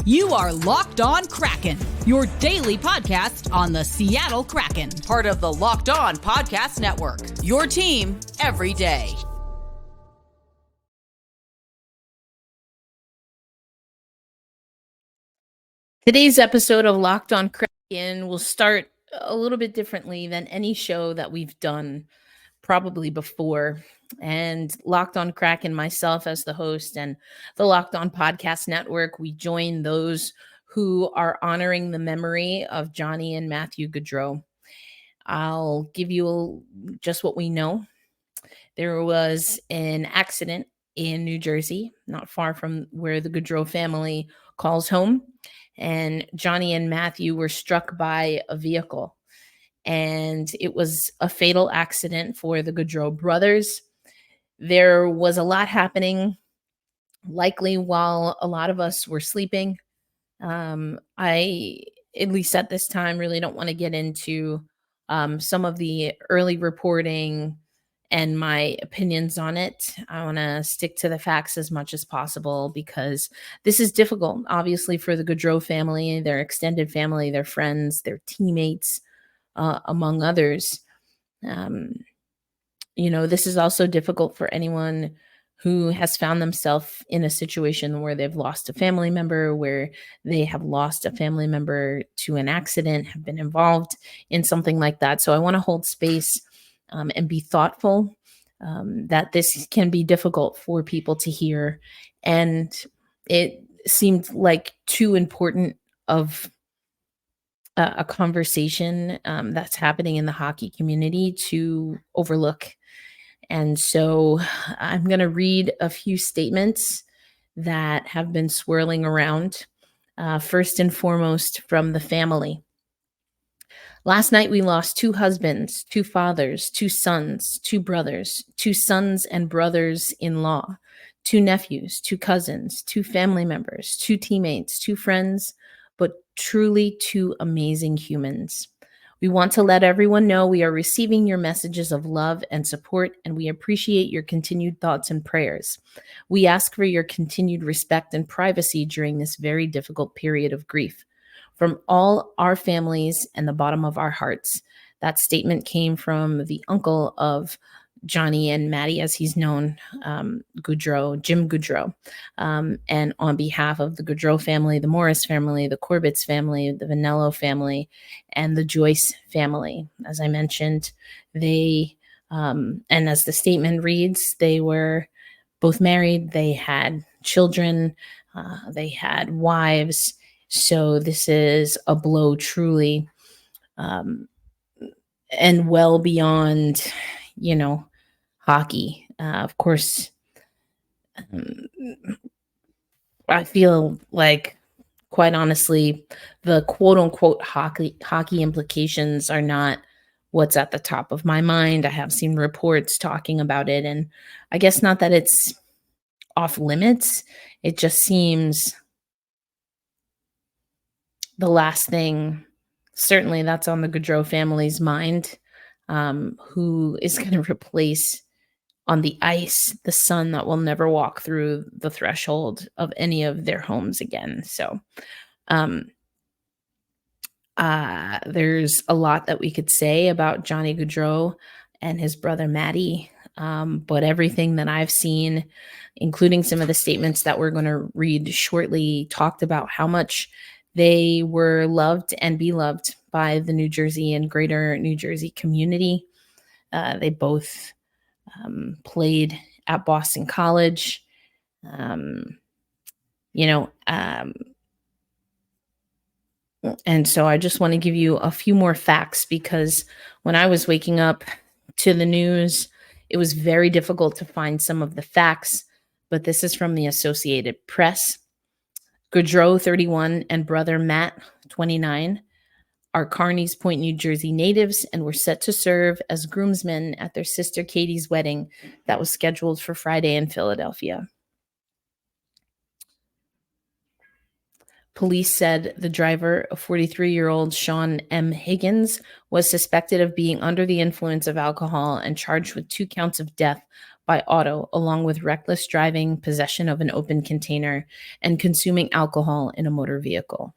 You are Locked On Kraken, your daily podcast on the Seattle Kraken, part of the Locked On Podcast Network, your team every day. Today's episode of Locked On Kraken will start a little bit differently than any show that we've done probably before. And Locked On Kraken, myself as the host, and the Locked On Podcast Network, we join those who are honoring the memory of Johnny and Matthew Gaudreau. I'll give you just what we know. There was an accident in New Jersey, not far from where the Gaudreau family calls home. And Johnny and Matthew were struck by a vehicle. And it was a fatal accident for the Gaudreau brothers. There was a lot happening, likely while a lot of us were sleeping. I, at least at this time, really don't want to get into some of the early reporting and my opinions on it. I want to stick to the facts as much as possible because this is difficult, obviously, for the Gaudreau family, their extended family, their friends, their teammates, among others. This is also difficult for anyone who has found themselves in a situation where they've lost a family member, where they have lost a family member to an accident, have been involved in something like that. So I want to hold space and be thoughtful that this can be difficult for people to hear. And it seemed like too important of a conversation that's happening in the hockey community to overlook. And so I'm going to read a few statements that have been swirling around. First and foremost, from the family. Last night, we lost 2 husbands, 2 fathers, 2 sons, 2 brothers, 2 sons and brothers-in-law, 2 nephews, 2 cousins, 2 family members, 2 teammates, 2 friends, but truly 2 amazing humans. We want to let everyone know we are receiving your messages of love and support, and we appreciate your continued thoughts and prayers. We ask for your continued respect and privacy during this very difficult period of grief. From all our families and the bottom of our hearts. That statement came from the uncle of Johnny and Matty, as he's known, Gaudreau, Jim Gaudreau. And on behalf of the Gaudreau family, the Morris family, the Corbett's family, the Vanello family, and the Joyce family. As I mentioned, they, and as the statement reads, they were both married, they had children, they had wives. So this is a blow truly, and well beyond, hockey. Of course, I feel like, quite honestly, the quote unquote hockey implications are not what's at the top of my mind. I have seen reports talking about it, and I guess not that it's off limits. It just seems the last thing, certainly that's on the Gaudreau family's mind, who is going to replace on the ice the son that will never walk through the threshold of any of their homes again. So there's a lot that we could say about Johnny Gaudreau and his brother Matty, but everything that I've seen, including some of the statements that we're going to read shortly, talked about how much they were loved and beloved by the New Jersey and greater New Jersey community. They both played at Boston College. And so I just want to give you a few more facts, because when I was waking up to the news, it was very difficult to find some of the facts, but this is from the Associated Press. Gaudreau, 31, and brother Matt, 29, are Kearney's Point, New Jersey natives and were set to serve as groomsmen at their sister Katie's wedding that was scheduled for Friday in Philadelphia. Police said the driver, a 43-year-old Sean M. Higgins, was suspected of being under the influence of alcohol and charged with 2 counts of death by auto, along with reckless driving, possession of an open container, and consuming alcohol in a motor vehicle.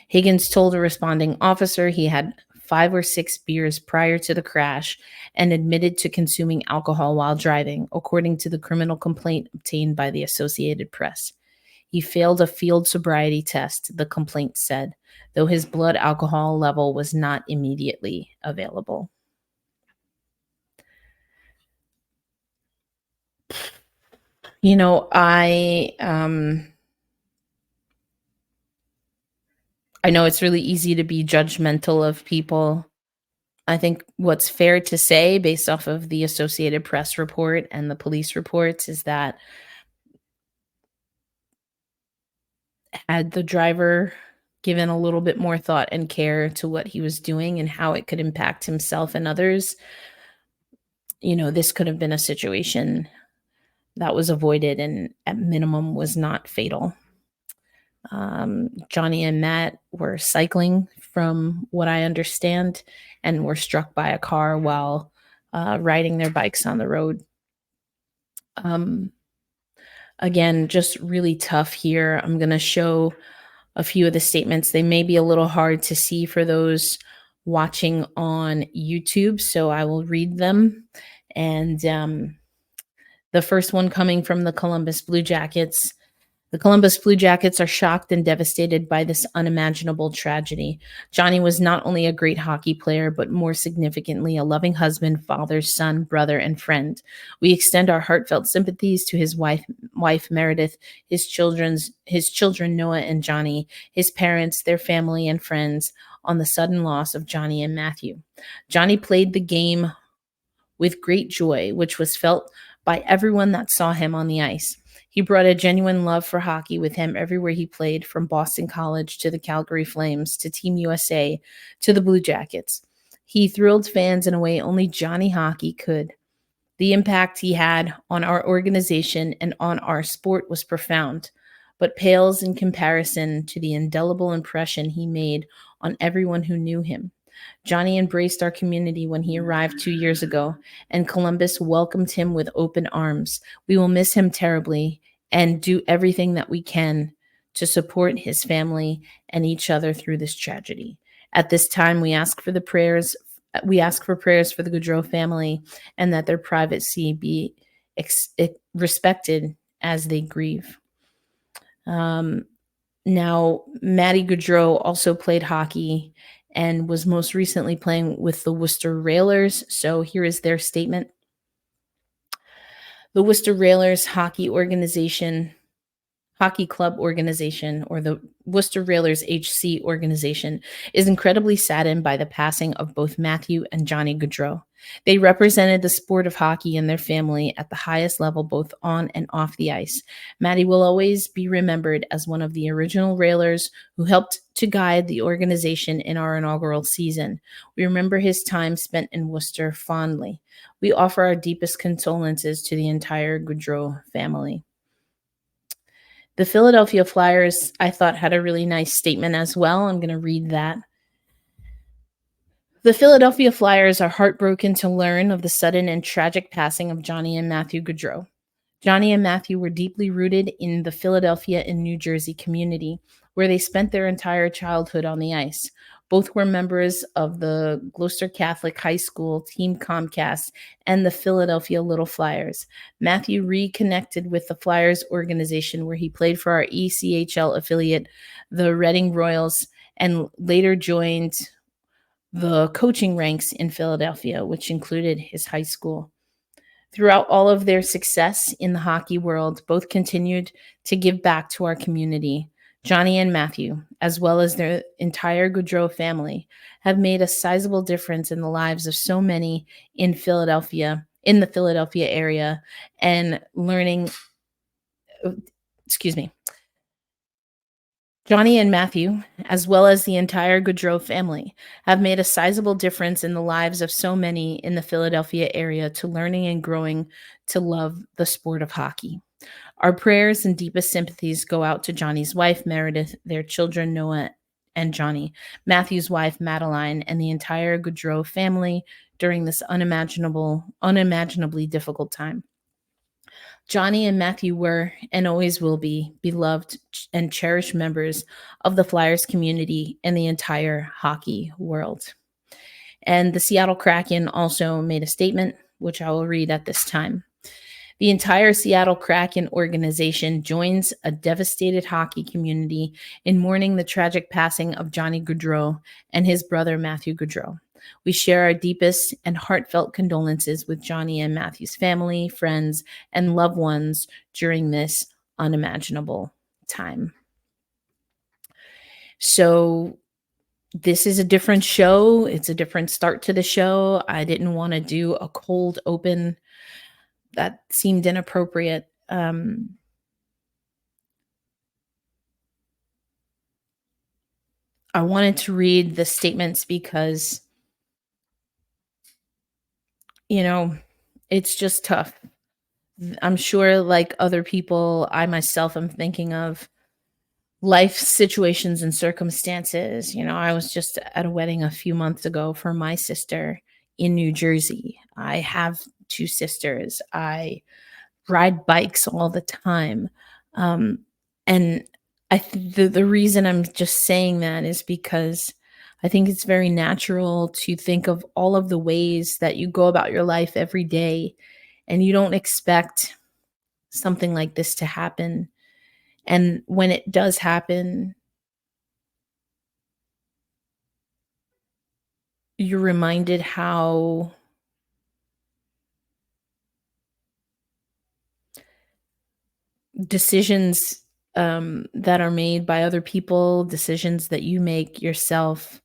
Higgins told a responding officer he had 5 or 6 beers prior to the crash and admitted to consuming alcohol while driving, according to the criminal complaint obtained by the Associated Press. He failed a field sobriety test, the complaint said, though his blood alcohol level was not immediately available. You know, I know it's really easy to be judgmental of people. I think what's fair to say based off of the Associated Press report and the police reports is that had the driver given a little bit more thought and care to what he was doing and how it could impact himself and others, this could have been a situation that was avoided and at minimum was not fatal. Johnny and Matt were cycling, from what I understand, and were struck by a car while riding their bikes on the road. Again, just really tough here. I'm going to show a few of the statements. They may be a little hard to see for those watching on YouTube, so I will read them. And the first one coming from the Columbus Blue Jackets. The Columbus Blue Jackets are shocked and devastated by this unimaginable tragedy. Johnny was not only a great hockey player, but more significantly, a loving husband, father, son, brother, and friend. We extend our heartfelt sympathies to his wife Meredith, his children, Noah and Johnny, his parents, their family, and friends on the sudden loss of Johnny and Matthew. Johnny played the game with great joy, which was felt by everyone that saw him on the ice. He brought a genuine love for hockey with him everywhere he played, from Boston College to the Calgary Flames to Team USA to the Blue Jackets. He thrilled fans in a way only Johnny Hockey could. The impact he had on our organization and on our sport was profound, but pales in comparison to the indelible impression he made on everyone who knew him. Johnny embraced our community when he arrived 2 years ago, and Columbus welcomed him with open arms. We will miss him terribly and do everything that we can to support his family and each other through this tragedy. At this time, we ask for prayers for the Gaudreau family and that their privacy be respected as they grieve. Now, Matty Gaudreau also played hockey and was most recently playing with the Worcester Railers. So here is their statement. The Worcester Railers Hockey Club organization, or the Worcester Railers HC organization, is incredibly saddened by the passing of both Matthew and Johnny Gaudreau. They represented the sport of hockey and their family at the highest level, both on and off the ice. Matty will always be remembered as one of the original Railers who helped to guide the organization in our inaugural season. We remember his time spent in Worcester fondly. We offer our deepest condolences to the entire Gaudreau family. The Philadelphia Flyers, I thought, had a really nice statement as well. I'm going to read that. The Philadelphia Flyers are heartbroken to learn of the sudden and tragic passing of Johnny and Matthew Gaudreau. Johnny and Matthew were deeply rooted in the Philadelphia and New Jersey community, where they spent their entire childhood on the ice. Both were members of the Gloucester Catholic High School, Team Comcast, and the Philadelphia Little Flyers. Matthew reconnected with the Flyers organization, where he played for our ECHL affiliate, the Reading Royals, and later joined the coaching ranks in Philadelphia, which included his high school. Throughout all of their success in the hockey world, both continued to give back to our community. Johnny and Matthew, as well as their entire Gaudreau family, have made a sizable difference in the lives of so many in the Philadelphia area, and Johnny and Matthew, as well as the entire Gaudreau family, have made a sizable difference in the lives of so many in the Philadelphia area to learning and growing to love the sport of hockey. Our prayers and deepest sympathies go out to Johnny's wife, Meredith, their children, Noah and Johnny, Matthew's wife, Madeline, and the entire Gaudreau family during this unimaginably difficult time. Johnny and Matthew were and always will be beloved and cherished members of the Flyers community and the entire hockey world. And the Seattle Kraken also made a statement, which I will read at this time. The entire Seattle Kraken organization joins a devastated hockey community in mourning the tragic passing of Johnny Gaudreau and his brother Matthew Gaudreau. We share our deepest and heartfelt condolences with Johnny and Matthew's family, friends, and loved ones during this unimaginable time. So this is a different show. It's a different start to the show. I didn't want to do a cold open. That seemed inappropriate. I wanted to read the statements because, it's just tough. I'm sure, like other people, I myself am thinking of life situations and circumstances. I was just at a wedding a few months ago for my sister in New Jersey. I have two sisters. I ride bikes all the time. And the reason I'm just saying that is because I think it's very natural to think of all of the ways that you go about your life every day and you don't expect something like this to happen. And when it does happen, you're reminded how decisions that are made by other people, decisions that you make yourself,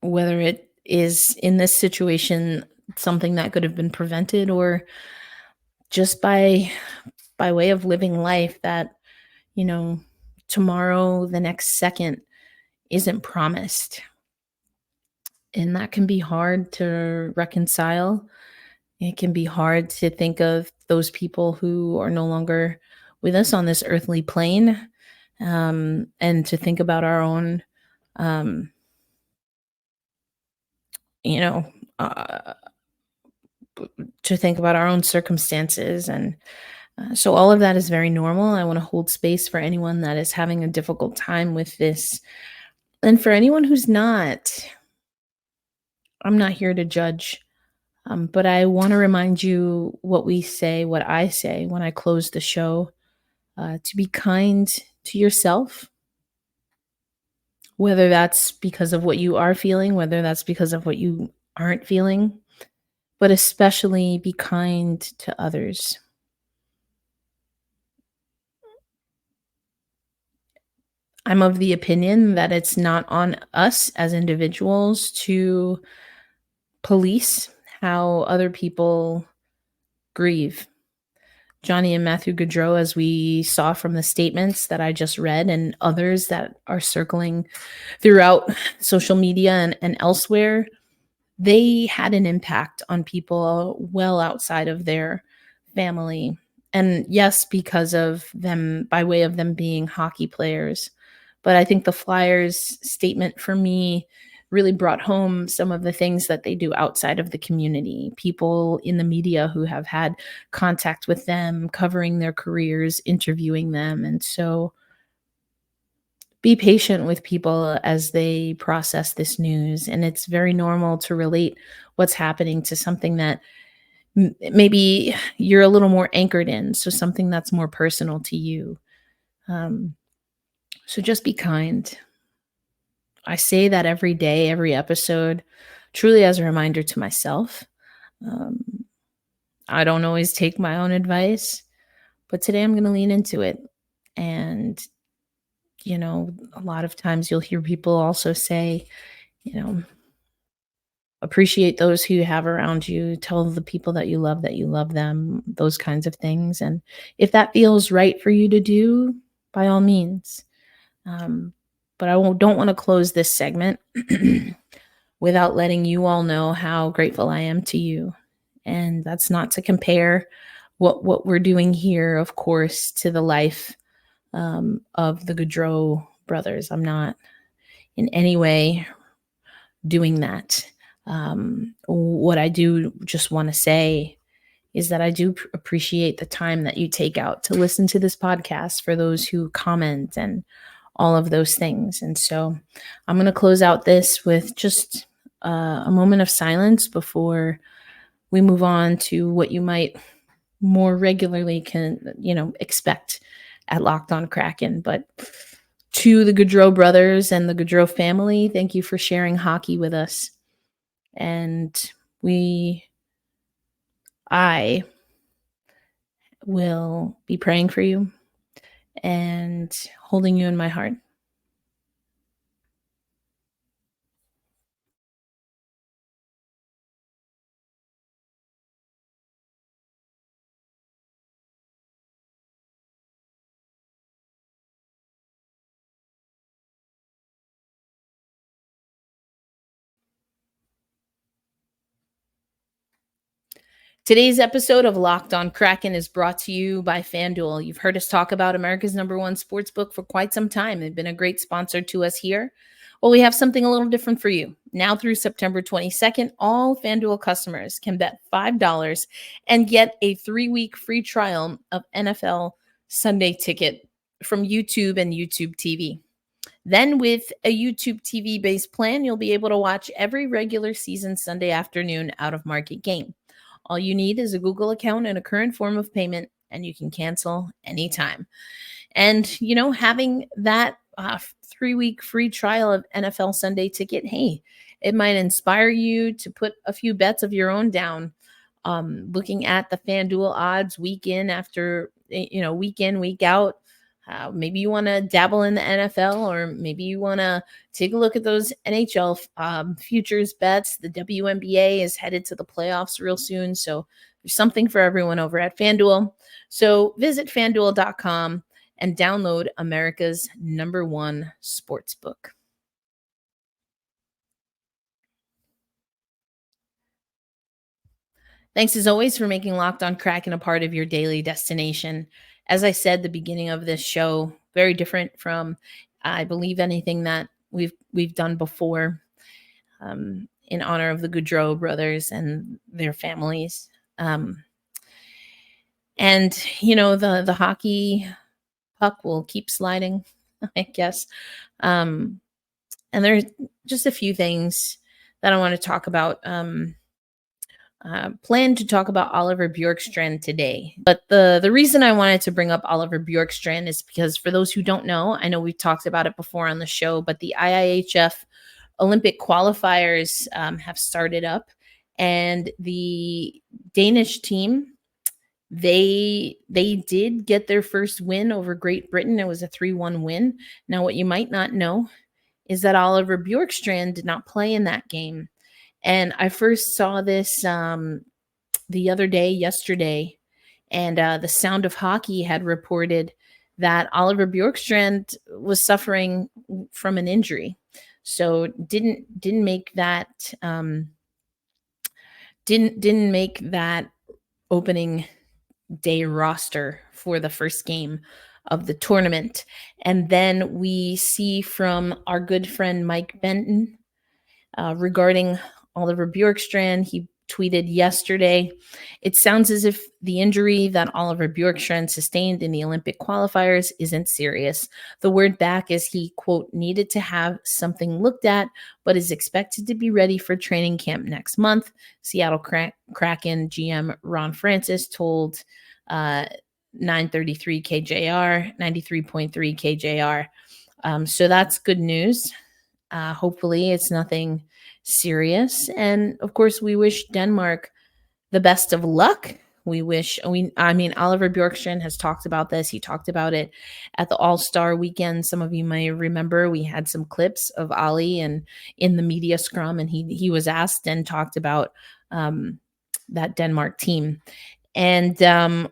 whether it is in this situation something that could have been prevented or just by way of living life that, tomorrow, the next second isn't promised. And that can be hard to reconcile. It can be hard to think of those people who are no longer with us on this earthly plane, and to think about our own, you know, uh, to think about our own circumstances. And so all of that is very normal. I want to hold space for anyone that is having a difficult time with this. And for anyone who's not, I'm not here to judge. But I want to remind you what I say when I close the show, to be kind to yourself, whether that's because of what you are feeling, whether that's because of what you aren't feeling, but especially be kind to others. I'm of the opinion that it's not on us as individuals to police how other people grieve. Johnny and Matthew Gaudreau, as we saw from the statements that I just read and others that are circling throughout social media and elsewhere, they had an impact on people well outside of their family. And yes, because of them, by way of them being hockey players. But I think the Flyers statement for me really brought home some of the things that they do outside of the community. People in the media who have had contact with them, covering their careers, interviewing them. And so be patient with people as they process this news. And it's very normal to relate what's happening to something that maybe you're a little more anchored in. So something that's more personal to you. So just be kind. I say that every day, every episode, truly as a reminder to myself. I don't always take my own advice, but today I'm going to lean into it. And, a lot of times you'll hear people also say, appreciate those who you have around you, tell the people that you love them, those kinds of things. And if that feels right for you to do, by all means. But don't want to close this segment without letting you all know how grateful I am to you. And that's not to compare what we're doing here, of course, to the life of the Gaudreau brothers. I'm not in any way doing that. What I do just want to say is that I do appreciate the time that you take out to listen to this podcast, for those who comment and all of those things. And so I'm going to close out this with just a moment of silence before we move on to what you might more regularly expect at Locked On Kraken. But to the Gaudreau brothers and the Gaudreau family, thank you for sharing hockey with us. And I will be praying for you and holding you in my heart. Today's episode of Locked On Kraken is brought to you by FanDuel. You've heard us talk about America's #1 sportsbook for quite some time. They've been a great sponsor to us here. Well, we have something a little different for you. Now through September 22nd, all FanDuel customers can bet $5 and get a 3-week free trial of NFL Sunday Ticket from YouTube and YouTube TV. Then with a YouTube TV-based plan, you'll be able to watch every regular season Sunday afternoon out-of-market game. All you need is a Google account and a current form of payment, and you can cancel anytime. And, having that 3-week free trial of NFL Sunday Ticket, hey, it might inspire you to put a few bets of your own down. Looking at the FanDuel odds week in, week out. Maybe you want to dabble in the NFL, or maybe you want to take a look at those NHL futures bets. The WNBA is headed to the playoffs real soon, so there's something for everyone over at FanDuel. So visit FanDuel.com and download America's #1 sportsbook. Thanks as always for making Locked On Kraken a part of your daily destination. As I said at the beginning of this show, very different from, I believe, anything that we've done before, in honor of the Gaudreau brothers and their families. And the hockey puck will keep sliding, I guess. And there's just a few things that I want to talk about. Planned to talk about Oliver Bjorkstrand today. But the reason I wanted to bring up Oliver Bjorkstrand is because, for those who don't know, I know we've talked about it before on the show, but the IIHF Olympic qualifiers have started up, and the Danish team, they did get their first win over Great Britain. It was a 3-1 win. Now, what you might not know is that Oliver Bjorkstrand did not play in that game. And I first saw this yesterday, and the Sound of Hockey had reported that Oliver Bjorkstrand was suffering from an injury, so didn't make that didn't make that opening day roster for the first game of the tournament. And then we see from our good friend Mike Benton regarding Oliver Bjorkstrand. He tweeted yesterday, "It sounds as if the injury that Oliver Bjorkstrand sustained in the Olympic qualifiers isn't serious. The word back is he, quote, needed to have something looked at, but is expected to be ready for training camp next month." Seattle Kraken GM Ron Francis told 933 KJR, 93.3 KJR. So that's good news. Hopefully it's nothing serious. And of course, we wish Denmark the best of luck. Oliver Bjorkstrand has talked about this. He talked about it at the All-Star weekend. Some of you may remember we had some clips of Ollie and in the media scrum, and he was asked and talked about that Denmark team. And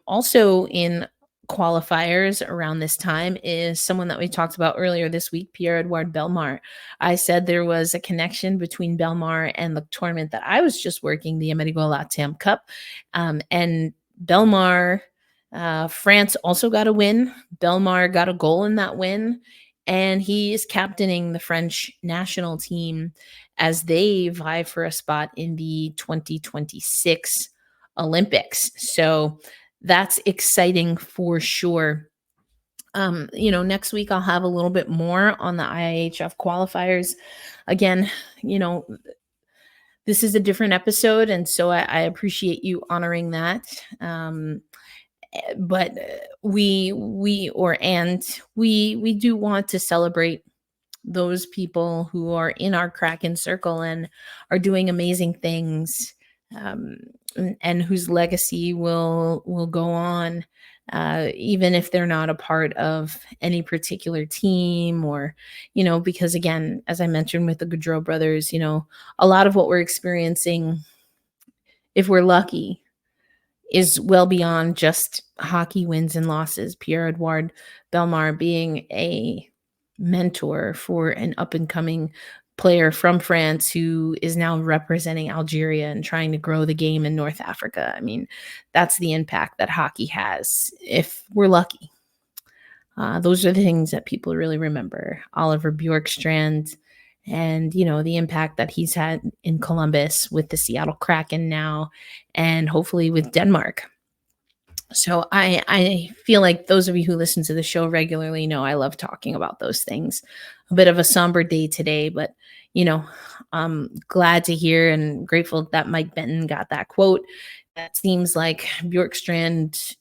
also in qualifiers around this time is someone that we talked about earlier this week, Pierre-Edouard Bellemare. I said there was a connection between Bellemare and the tournament that I was just working, the Amerigo Latam Cup. And Bellemare, France also got a win. Bellemare got a goal in that win, and he is captaining the French national team as they vie for a spot in the 2026 Olympics. So that's exciting for sure. Next week I'll have a little bit more on the IIHF qualifiers. Again, you know, this is a different episode, and so I appreciate you honoring that. But we do want to celebrate those people who are in our Kraken circle and are doing amazing things, and whose legacy will go on, even if they're not a part of any particular team, or because again, as I mentioned with the Gaudreau brothers, a lot of what we're experiencing, if we're lucky, is well beyond just hockey wins and losses. Pierre-Edouard Bellemare being a mentor for an up-and-coming player from France who is now representing Algeria and trying to grow the game in North Africa. I mean, that's the impact that hockey has, if we're lucky. Those are the things that people really remember. Oliver Bjorkstrand, and the impact that he's had in Columbus with the Seattle Kraken now, and hopefully with Denmark. So I feel like those of you who listen to the show regularly know I love talking about those things. A bit of a somber day today, but I'm glad to hear and grateful that Mike Benton got that quote. That seems like Bjorkstrand,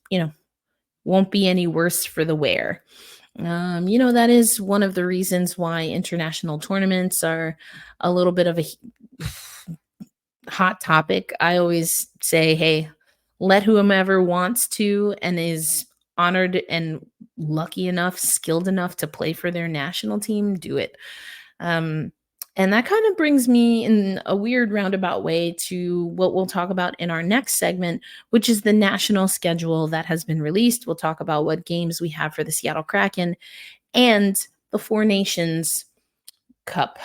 won't be any worse for the wear. That is one of the reasons why international tournaments are a little bit of a hot topic. I always say, hey, let whomever wants to and is honored and lucky enough, skilled enough to play for their national team, do it. And that kind of brings me in a weird roundabout way to what we'll talk about in our next segment, which is the national schedule that has been released. We'll talk about what games we have for the Seattle Kraken and the Four Nations Cup.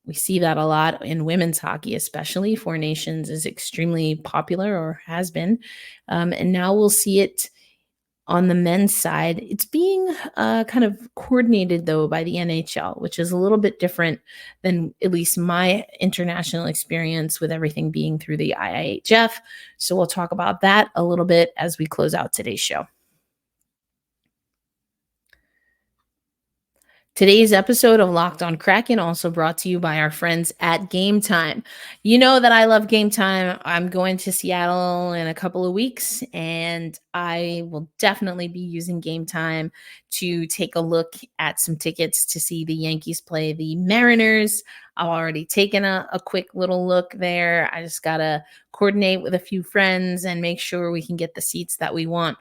We see that a lot in women's hockey, especially. Four Nations is extremely popular, or has been. And now we'll see it on the men's side. It's being kind of coordinated, though, by the NHL, which is a little bit different than at least my international experience, with everything being through the IIHF. So we'll talk about that a little bit as we close out today's show. Today's episode of Locked On Kraken also brought to you by our friends at Game Time. You know that I love Game Time. I'm going to Seattle in a couple of weeks, and I will definitely be using Game Time to take a look at some tickets to see the Yankees play the Mariners. I've already taken a quick little look there. I just got to coordinate with a few friends and make sure we can get the seats that we want.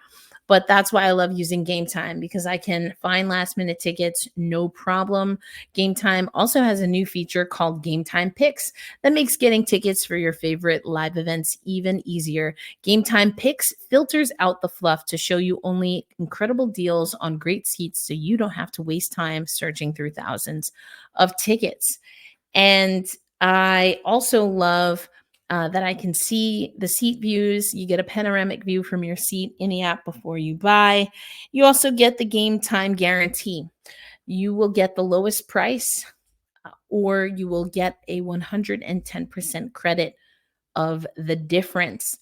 But that's why I love using Game Time, because I can find last minute tickets, no problem. Game Time also has a new feature called Game Time Picks that makes getting tickets for your favorite live events even easier. Game Time Picks filters out the fluff to show you only incredible deals on great seats, so you don't have to waste time searching through thousands of tickets. And I also love that I can see the seat views. You get a panoramic view from your seat in the app before you buy. You also get the Game Time guarantee. You will get the lowest price, or you will get a 110% credit of the difference.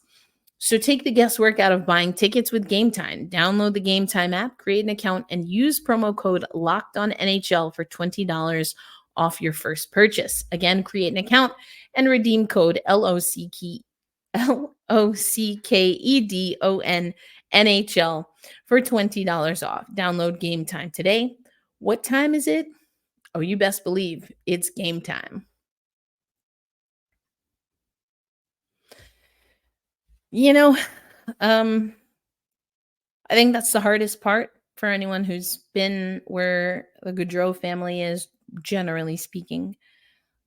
So take the guesswork out of buying tickets with Game Time. Download the Game Time app, create an account, and use promo code LOCKEDONNHL for $20 off your first purchase. Again, create an account and redeem code LOCKEDONNHL for $20 off. Download Game Time today. What time is it? Oh, you best believe it's game time. I think that's the hardest part for anyone who's been where the Gaudreau family is, generally speaking.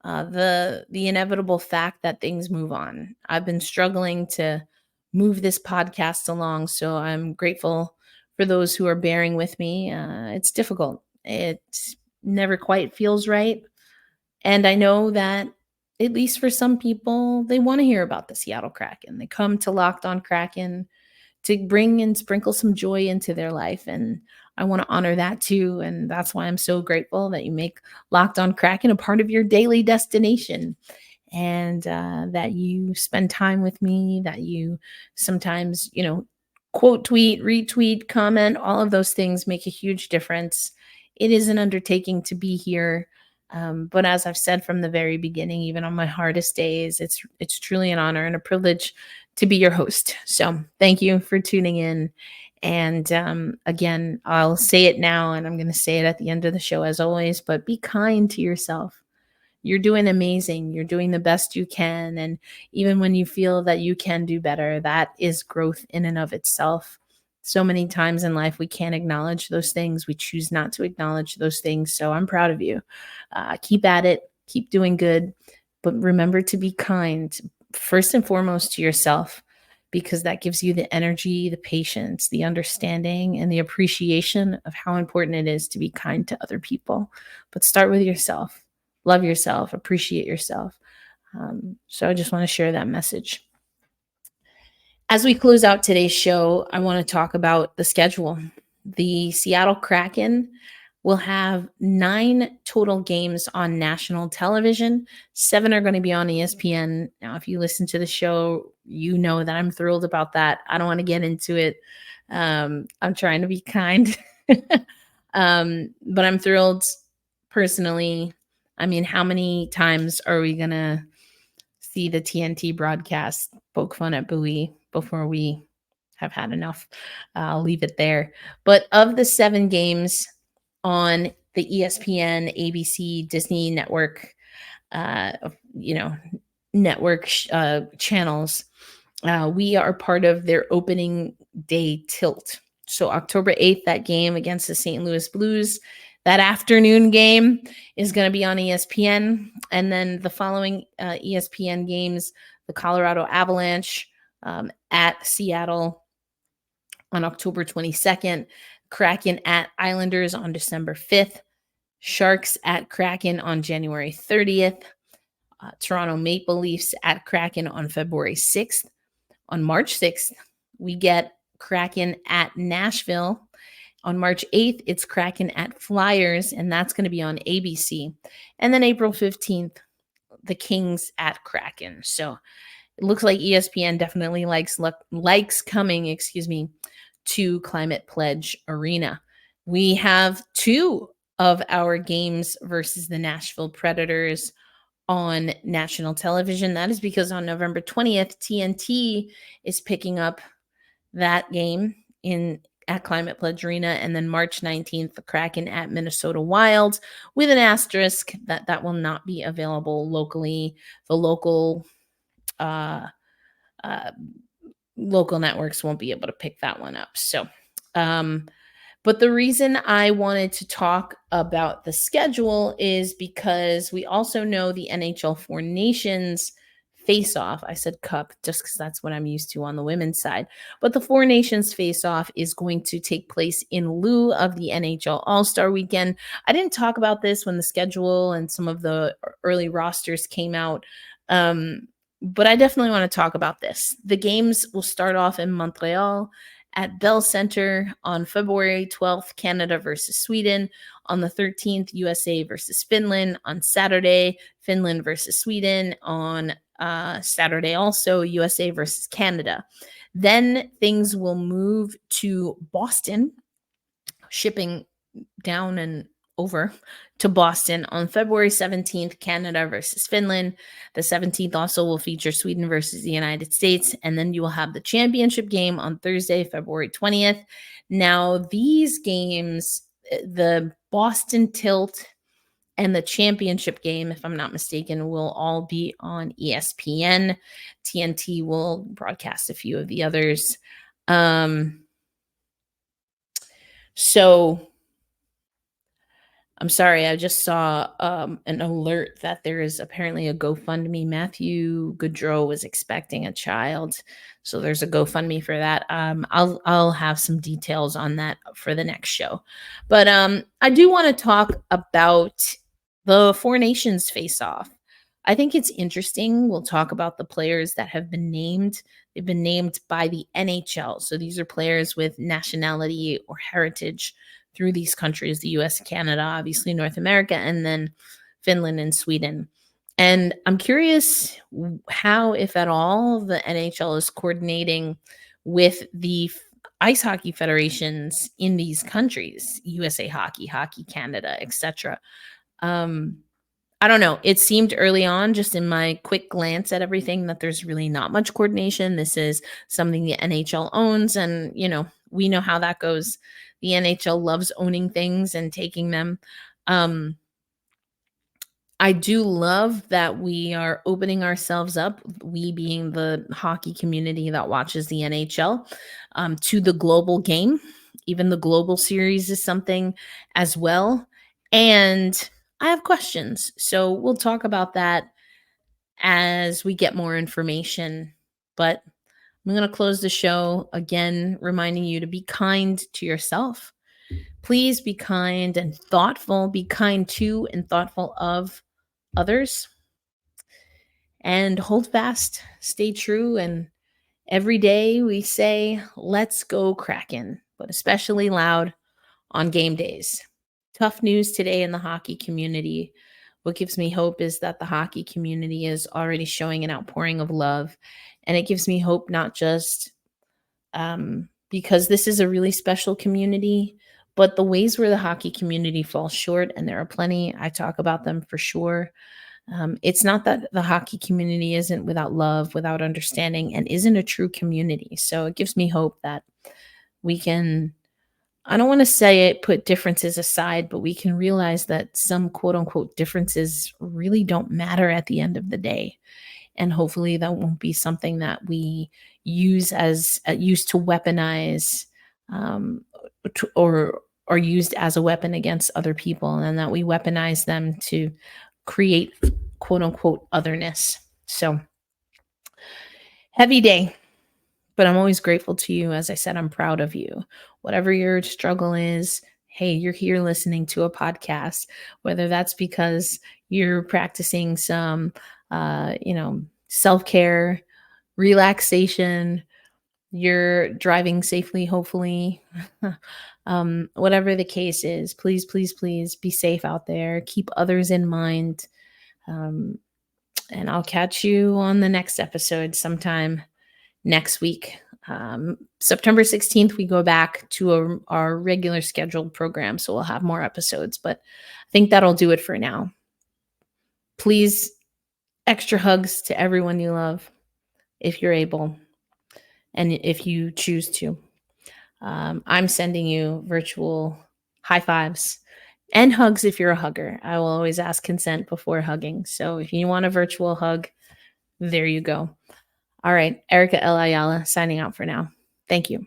The inevitable fact that things move on. I've been struggling to move this podcast along, so I'm grateful for those who are bearing with me. It's difficult. It never quite feels right. And I know that, at least for some people, they want to hear about the Seattle Kraken. They come to Locked On Kraken to bring and sprinkle some joy into their life. And I want to honor that too. And that's why I'm so grateful that you make Locked On Kraken a part of your daily destination. and that you spend time with me, that you sometimes, quote tweet, retweet, comment. All of those things make a huge difference. It is an undertaking to be here. But as I've said from the very beginning, even on my hardest days, it's truly an honor and a privilege to be your host. So thank you for tuning in. And again, I'll say it now, and I'm going to say it at the end of the show as always, but be kind to yourself. You're doing amazing. You're doing the best you can. And even when you feel that you can do better, that is growth in and of itself. So many times in life, we can't acknowledge those things. We choose not to acknowledge those things. So I'm proud of you. Keep at it. Keep doing good. But remember to be kind, first and foremost, to yourself, because that gives you the energy, the patience, the understanding, and the appreciation of how important it is to be kind to other people. But start with yourself. Love yourself, appreciate yourself. So I just want to share that message. As we close out today's show, I want to talk about the schedule. The Seattle Kraken will have 9 total games on national television. 7 are going to be on ESPN. Now, if you listen to the show, you know that I'm thrilled about that. I don't want to get into it. I'm trying to be kind. But I'm thrilled personally. I mean, how many times are we going to see the TNT broadcast poke fun at Bowie before we have had enough? I'll leave it there. But of the 7 games on the ESPN, ABC, Disney network, network channels, we are part of their opening day tilt. So October 8th, that game against the St. Louis Blues, that afternoon game is going to be on ESPN. And then the following ESPN games, the Colorado Avalanche at Seattle on October 22nd, Kraken at Islanders on December 5th, Sharks at Kraken on January 30th, Toronto Maple Leafs at Kraken on February 6th. On March 6th, we get Kraken at Nashville. On March 8th, it's Kraken at Flyers, and that's going to be on ABC. And then April 15th, the Kings at Kraken. So it looks like ESPN definitely likes coming, to Climate Pledge Arena. We have 2 of our games versus the Nashville Predators on national television. That is because on November 20th, TNT is picking up that game at Climate Pledge Arena, and then March 19th, the Kraken at Minnesota Wild, with an asterisk that will not be available locally. The local networks won't be able to pick that one up. So, but the reason I wanted to talk about the schedule is because we also know the NHL Four Nations face-off. I said cup just because that's what I'm used to on the women's side. But the Four Nations face-off is going to take place in lieu of the NHL All-Star Weekend. I didn't talk about this when the schedule and some of the early rosters came out. But I definitely want to talk about this. The games will start off in Montreal at Bell Center on February 12th, Canada versus Sweden. On the 13th, USA versus Finland. On Saturday, Finland versus Sweden. On Saturday also, USA versus Canada. Then things will move to Boston, shipping down and over to Boston on February 17th, Canada versus Finland. The 17th also will feature Sweden versus the United States. And then you will have the championship game on Thursday, February 20th. Now, these games, the Boston Tilt and the championship game, if I'm not mistaken, will all be on ESPN. TNT will broadcast a few of the others. So I'm sorry, I just saw an alert that there is apparently a GoFundMe. Matthew Gaudreau was expecting a child, so there's a GoFundMe for that. I'll have some details on that for the next show. But I do want to talk about the Four Nations face-off. I think it's interesting. We'll talk about the players that have been named. They've been named by the NHL. So these are players with nationality or heritage through these countries, the US, Canada, obviously North America, and then Finland and Sweden. And I'm curious how, if at all, the NHL is coordinating with the ice hockey federations in these countries, USA Hockey, Hockey Canada, etc. Um, I don't know. It seemed early on, just in my quick glance at everything, that there's really not much coordination. This is something the NHL owns, and we know how that goes. The NHL loves owning things and taking them. Um, I do love that we are opening ourselves up, we being the hockey community that watches the NHL, to the global game. Even the global series is something as well. And I have questions. So we'll talk about that as we get more information. But I'm going to close the show again, reminding you to be kind to yourself. Please be kind and thoughtful. Be kind to and thoughtful of others, and hold fast, stay true. And every day we say, let's go Kraken, but especially loud on game days. Tough news today in the hockey community. What gives me hope is that the hockey community is already showing an outpouring of love. And it gives me hope not just because this is a really special community, but the ways where the hockey community falls short, and there are plenty, I talk about them for sure. It's not that the hockey community isn't without love, without understanding, and isn't a true community. So it gives me hope that we can, I don't want to say it, put differences aside, but we can realize that some quote unquote differences really don't matter at the end of the day. And hopefully that won't be something that we use used to weaponize, or used as a weapon against other people, and that we weaponize them to create quote unquote otherness. So heavy day, but I'm always grateful to you. As I said, I'm proud of you. Whatever your struggle is, hey, you're here listening to a podcast, whether that's because you're practicing some, self-care, relaxation, you're driving safely, hopefully. Whatever the case is, please, please, please be safe out there. Keep others in mind. And I'll catch you on the next episode sometime next week. September 16th, we go back to our regular scheduled program, so we'll have more episodes, but I think that'll do it for now. Please, extra hugs to everyone you love, if you're able, and if you choose to. I'm sending you virtual high fives and hugs if you're a hugger. I will always ask consent before hugging. So if you want a virtual hug, there you go. All right. Erica L. Ayala signing out for now. Thank you.